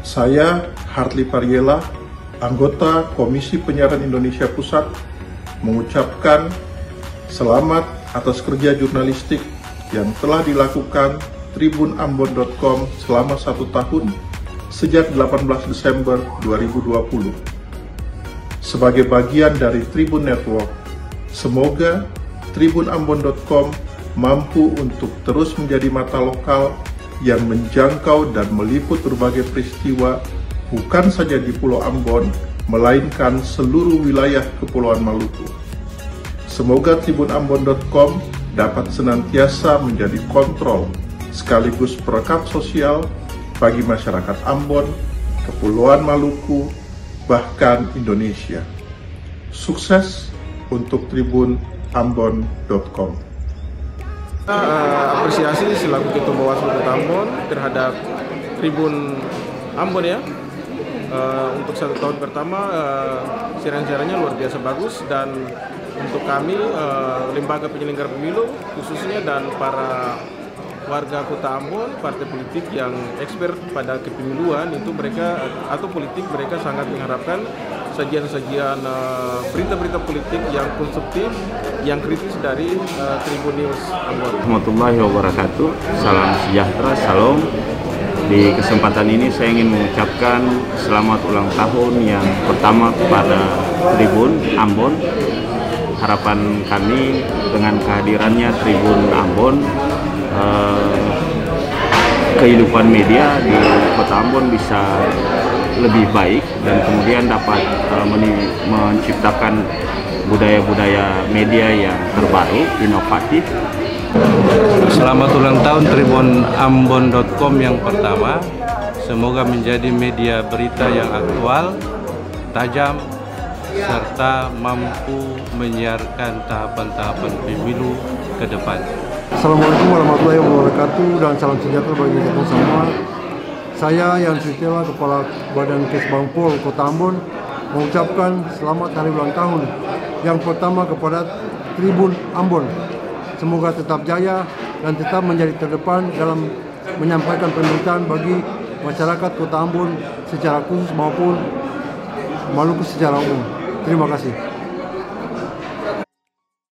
Saya, Hartley Pariela, anggota Komisi Penyiaran Indonesia Pusat, mengucapkan selamat atas kerja jurnalistik yang telah dilakukan tribunambon.com selama 1 tahun sejak 18 Desember 2020. Sebagai bagian dari Tribun Network, semoga tribunambon.com mampu untuk terus menjadi mata lokal yang menjangkau dan meliput berbagai peristiwa bukan saja di Pulau Ambon, melainkan seluruh wilayah Kepulauan Maluku. Semoga tribunambon.com dapat senantiasa menjadi kontrol sekaligus perekat sosial bagi masyarakat Ambon, Kepulauan Maluku, bahkan Indonesia. Sukses untuk tribunambon.com. Apresiasi selaku Ketua Bawaslu Kota Ambon terhadap Tribun Ambon ya. Untuk 1 tahun pertama siaran-siarannya luar biasa bagus, dan untuk kami lembaga penyelenggara pemilu khususnya dan para warga Kota Ambon, partai politik yang expert pada kepemiluan itu mereka atau politik mereka sangat mengharapkan sajian-sajian berita-berita politik yang konstruktif, yang kritis dari Tribun News Ambon. Warahmatullahi wabarakatuh. Salam sejahtera, salam. Di kesempatan ini saya ingin mengucapkan selamat ulang tahun yang pertama kepada Tribun Ambon. Harapan kami dengan kehadirannya Tribun Ambon, kehidupan media di Kota Ambon bisa lebih baik dan kemudian dapat menciptakan budaya-budaya media yang terbaru, inovatif. Selamat ulang tahun tribunambon.com yang pertama. Semoga menjadi media berita yang aktual, tajam, serta mampu menyiarkan tahapan-tahapan pemilu ke depan. Assalamualaikum warahmatullahi wabarakatuh dan salam sejahtera bagi kita semua. Saya Yan Sritela, Kepala Badan Kesbangpol Kota Ambon, mengucapkan selamat hari ulang tahun yang pertama kepada Tribun Ambon. Semoga tetap jaya dan tetap menjadi terdepan dalam menyampaikan pemberitaan bagi masyarakat Kota Ambon secara khusus maupun Maluku secara umum. Terima kasih.